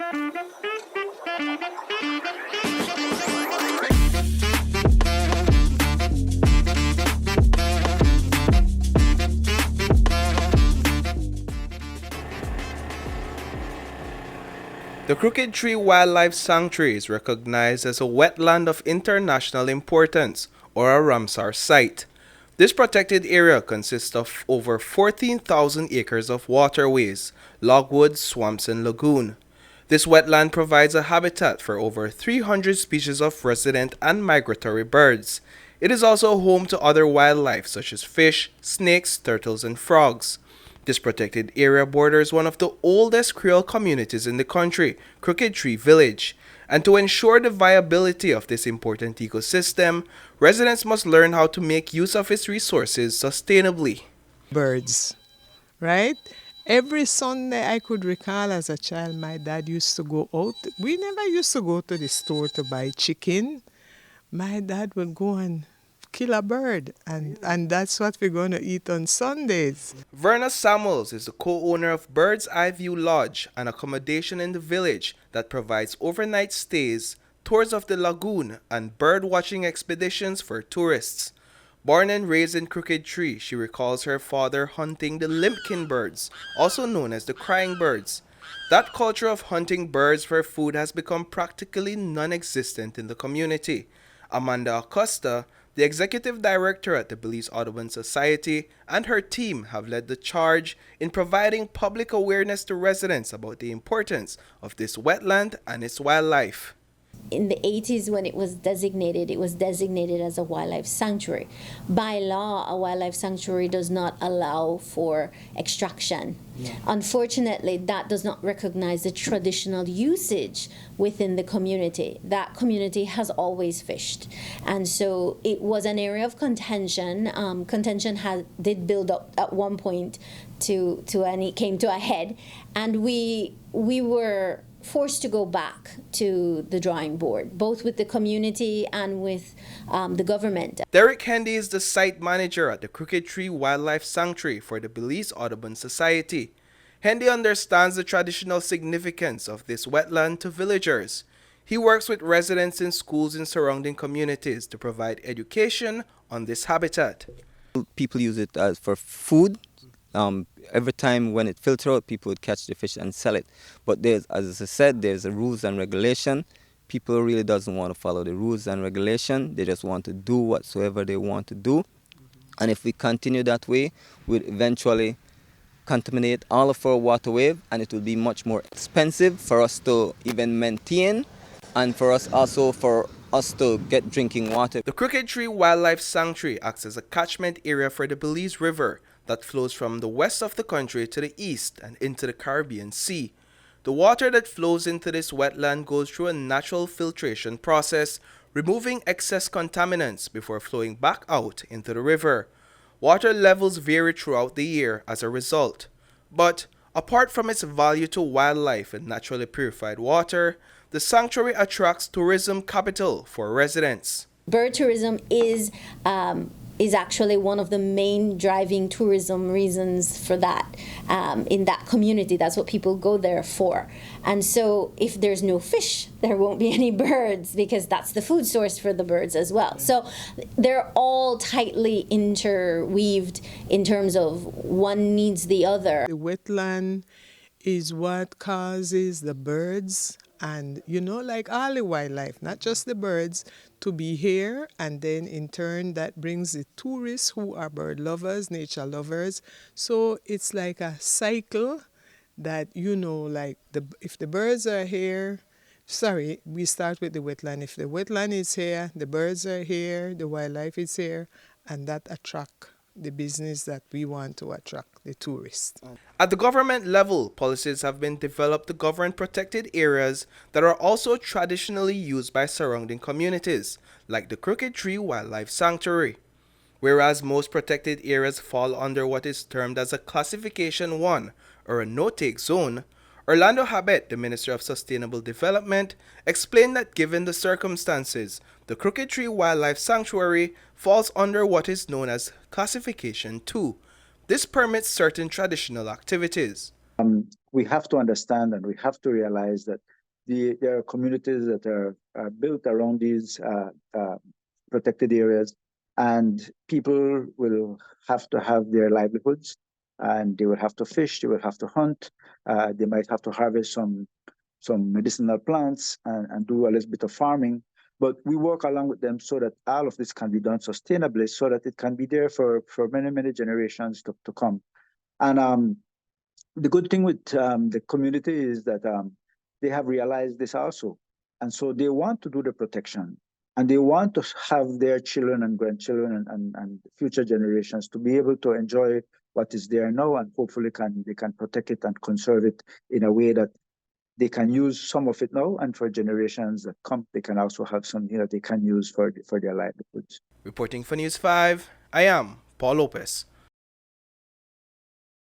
The Crooked Tree Wildlife Sanctuary is recognized as a wetland of international importance, or a Ramsar site. This protected area consists of over 14,000 acres of waterways, logwoods, swamps, and lagoon. This wetland provides a habitat for over 300 species of resident and migratory birds. It is also home to other wildlife such as fish, snakes, turtles, and frogs. This protected area borders one of the oldest Creole communities in the country, Crooked Tree Village. And to ensure the viability of this important ecosystem, residents must learn how to make use of its resources sustainably. Birds, right? Every Sunday I could recall as a child, my dad used to go out. We never used to go to the store to buy chicken. My dad would go and kill a bird, and that's what we're going to eat on Sundays. Verna Samuels is the co-owner of Bird's Eye View Lodge, an accommodation in the village that provides overnight stays, tours of the lagoon, and bird-watching expeditions for tourists. Born and raised in Crooked Tree, she recalls her father hunting the limpkin birds, also known as the crying birds. That culture of hunting birds for food has become practically non-existent in the community. Amanda Acosta, the executive director at the Belize On Society, and her team have led the charge in providing public awareness to residents about the importance of this wetland and its wildlife. In the 80s, when it was designated as a wildlife sanctuary. By law, a wildlife sanctuary does not allow for extraction. Yeah. Unfortunately, that does not recognize the traditional usage within the community. That community has always fished. And so it was an area of contention. Contention did build up at one point and it came to a head. And we were forced to go back to the drawing board, both with the community and with the government. Derek Hendy is the site manager at the Crooked Tree Wildlife Sanctuary for the Belize On Society. Hendy understands the traditional significance of this wetland to villagers. He works with residents in schools in surrounding communities to provide education on this habitat. People use it as for food. Every time when it filters out, people would catch the fish and sell it. But there's, as I said, there's a rules and regulation. People really doesn't want to follow the rules and regulation. They just want to do whatsoever they want to do. And if we continue that way, we'll eventually contaminate all of our waterway, and it will be much more expensive for us to even maintain, and for us to get drinking water. The Crooked Tree Wildlife Sanctuary acts as a catchment area for the Belize River that flows from the west of the country to the east and into the Caribbean Sea. The water that flows into this wetland goes through a natural filtration process, removing excess contaminants before flowing back out into the river. Water levels vary throughout the year as a result. But apart from its value to wildlife and naturally purified water, the sanctuary attracts tourism capital for residents. Bird tourism is actually one of the main driving tourism reasons for that in that community. That's what people go there for. And so if there's no fish, there won't be any birds, because that's the food source for the birds as well. So they're all tightly interweaved in terms of one needs the other. The wetland is what causes the birds and, like all the wildlife, not just the birds, to be here, and then in turn that brings the tourists who are bird lovers, nature lovers. So it's like a cycle that, if the birds are here, we start with the wetland. If the wetland is here, the birds are here, the wildlife is here, and that attract the business that we want to attract, the tourists. At the government level, policies have been developed to govern protected areas that are also traditionally used by surrounding communities, like the Crooked Tree Wildlife Sanctuary. Whereas most protected areas fall under what is termed as a Classification 1, or a no-take zone, Orlando Habet, the Minister of Sustainable Development, explained that given the circumstances, the Crooked Tree Wildlife Sanctuary falls under what is known as Classification 2. This permits certain traditional activities. We have to understand and we have to realize that there are communities that are built around these protected areas, and people will have to have their livelihoods, and they will have to fish, they will have to hunt, they might have to harvest some medicinal plants and do a little bit of farming. But we work along with them so that all of this can be done sustainably, so that it can be there for many, many generations to come. And the good thing with the community is that they have realized this also. And so they want to do the protection, and they want to have their children and grandchildren and future generations to be able to enjoy what is there now, and hopefully they can protect it and conserve it in a way that they can use some of it now, and for generations that come, they can also have something that they can use for their livelihoods. Reporting for News 5, I am Paul Lopez.